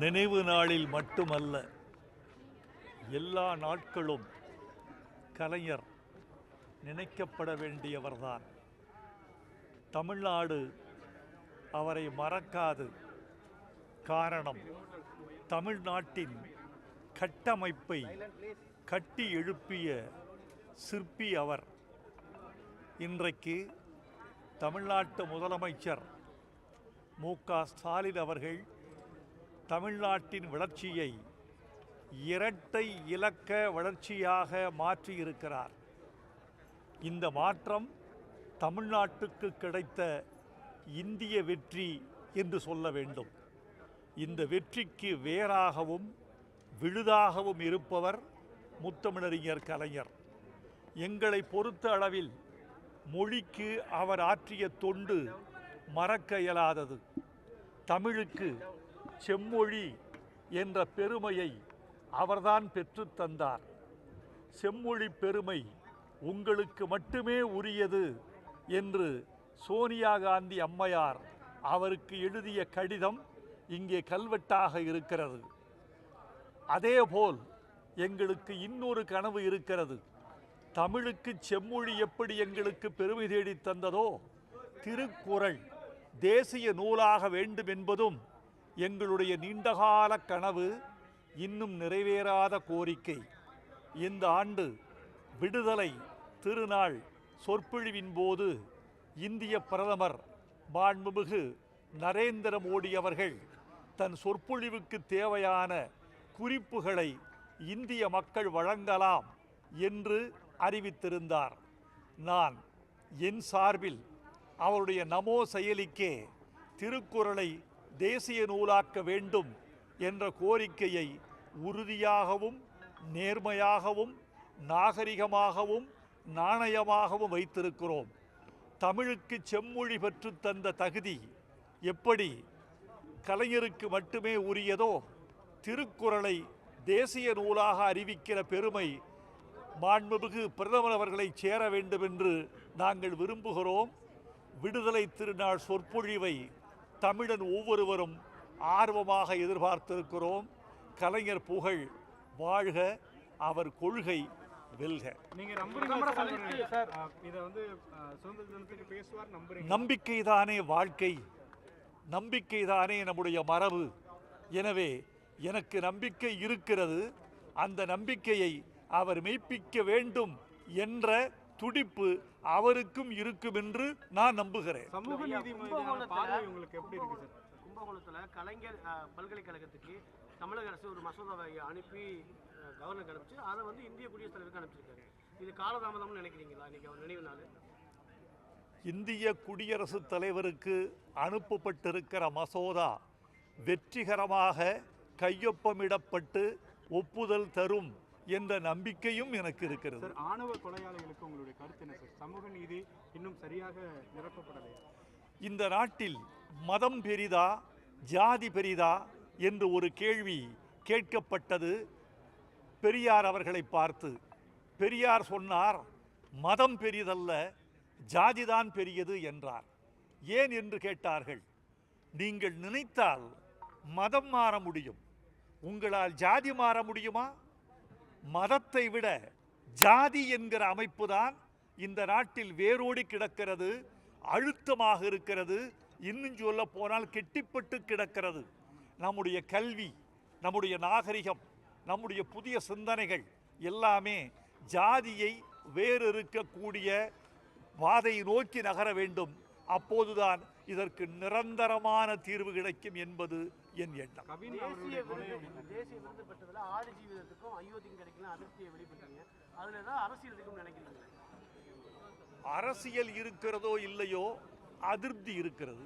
நினைவு நாளில் மட்டுமல்ல, எல்லா நாட்களும் கலைஞர் நினைக்கப்பட வேண்டியவர்தான். தமிழ்நாடு அவரை மறக்காது. காரணம், தமிழ்நாட்டின் கட்டமைப்பை கட்டி எழுப்பிய சிற்பி அவர். இன்றைக்கு தமிழ்நாட்டு முதலமைச்சர் மு.க. ஸ்டாலின் அவர்கள் தமிழ்நாட்டின் வளர்ச்சியை இரட்டை இலக்க வளர்ச்சியாக மாற்றியிருக்கிறார். இந்த மாற்றம் தமிழ்நாட்டுக்கு கிடைத்த இந்திய வெற்றி என்று சொல்ல வேண்டும். இந்த வெற்றிக்கு வேறாகவும் விழுதாகவும் இருப்பவர் முத்தமிழறிஞர் கலைஞர். எங்களை பொறுத்த அளவில் மொழிக்கு அவர் ஆற்றிய தொண்டு மறக்க இயலாதது. தமிழுக்கு செம்மொழி என்ற பெருமையை அவர்தான் பெற்றுத் தந்தார். செம்மொழி பெருமை உங்களுக்கு மட்டுமே உரியது என்று சோனியா காந்தி அம்மையார் அவருக்கு எழுதிய கடிதம் இங்கே கல்வெட்டாக இருக்கிறது. அதேபோல் எங்களுக்கு இன்னொரு கனவு இருக்கிறது. தமிழுக்கு செம்மொழி எப்படி எங்களுக்கு பெருமை தேடி தந்ததோ, திருக்குறள் தேசிய நூலாக வேண்டும் என்பதும் எங்களுடைய நீண்டகால கனவு, இன்னும் நிறைவேறாத கோரிக்கை. இந்த ஆண்டு விடுதலை திருநாள் சொற்பொழிவின் போது இந்திய பிரதமர் மாண்புமிகு நரேந்திர மோடி அவர்கள் தன் சொற்பொழிவுக்கு தேவையான குறிப்புகளை இந்திய மக்கள் வழங்கலாம் என்று அறிவித்திருந்தார். நான் என் சார்பில் அவருடைய நமோ செயலிக்கே திருக்குறளை தேசிய நூலாக்க வேண்டும் என்ற கோரிக்கையை உறுதியாகவும் நேர்மையாகவும் நாகரிகமாகவும் நாணயமாகவும் வைத்திருக்கிறோம். தமிழுக்கு செம்மொழி பெற்று தந்த தகுதி எப்படி கலைஞருக்கு மட்டுமே உரியதோ, திருக்குறளை தேசிய நூலாக அறிவிக்கிற பெருமை மாண்புமிகு பிரதமர் அவர்களை சேர வேண்டும் என்று நாங்கள் விரும்புகிறோம். விடுதலை திருநாள் சொற்பொழிவை தமிழன் ஒவ்வொருவரும் ஆர்வமாக எதிர்பார்த்திருக்கிறோம். கலைஞர் புகழ் வாழ்க, அவர் கொள்கை வெல்க. நம்பிக்கைதானே வாழ்க்கை, நம்பிக்கைதானே நம்முடைய மரபு. எனவே எனக்கு நம்பிக்கை இருக்கிறது. அந்த நம்பிக்கையை அவர் மெய்ப்பிக்க வேண்டும் என்ற துடிப்பு அவருக்கும் இருக்கும் என்று நான் நம்புகிறேன். சமூக நீதி பார்வை உங்களுக்கு எப்படி இருக்கு சார்? கும்பகோணத்தில் கலைஞர் பல்கலைக்கழகத்துக்கு தமிழக அரசு ஒரு மசோதாவை அனுப்பி கவர்னர் அனுப்பிச்சு அதை இந்திய குடியரசுத் தலைவருக்கு அனுப்பிச்சிருக்காரு. இது காலதாமதம்னு நினைக்கிறீங்களா? இன்னைக்கு அவர் நினைவு நாள். இந்திய குடியரசுத் தலைவருக்கு அனுப்பப்பட்டிருக்கிற மசோதா வெற்றிகரமாக கையொப்பமிடப்பட்டு ஒப்புதல் தரும் என்ற நம்பிக்கையும் எனக்கு இருக்கிறது. ஆணவ கொலையாளிகளுக்கு உங்களுடைய கருத்து என்ன சார்? சமூக நீதி இன்னும் சரியாக நிரப்பப்படலை. இந்த நாட்டில் மதம் பெரிதா ஜாதி பெரிதா என்று ஒரு கேள்வி கேட்கப்பட்டது பெரியார் அவர்களை பார்த்து. பெரியார் சொன்னார், மதம் பெரிதல்ல, ஜாதிதான் பெரியது என்றார். ஏன் என்று கேட்டார்கள். நீங்கள் நினைத்தால் மதம் மாற முடியும், உங்களால் ஜாதி மாற முடியுமா? மதத்தை விட ஜாதி என்கிற அமைப்பு தான் இந்த நாட்டில் வேரோடி கிடக்கிறது, அழுத்தமாக இருக்கிறது, இன்னும் சொல்ல போனால் கெட்டிப்பட்டு கிடக்கிறது. நம்முடைய கல்வி, நம்முடைய நாகரிகம், நம்முடைய புதிய சிந்தனைகள் எல்லாமே ஜாதியை வேறு இருக்கக்கூடிய பாதையை நோக்கி நகர வேண்டும். அப்போதுதான் இதற்கு நிரந்தரமான தீர்வு கிடைக்கும் என்பது என் எண்ணம். தேசிய விருது பெற்றதில் ஆடு ஜீவிதத்துக்கும் அயோத்தியும் கிடைக்கல அதிருப்தியை வெளிப்பட்டீங்க. அதுல ஏதாவது அரசியல் இருக்குன்னு நினைக்கிறீங்க? அரசியல் இருக்கிறதோ இல்லையோ, அதிருப்தி இருக்கிறது.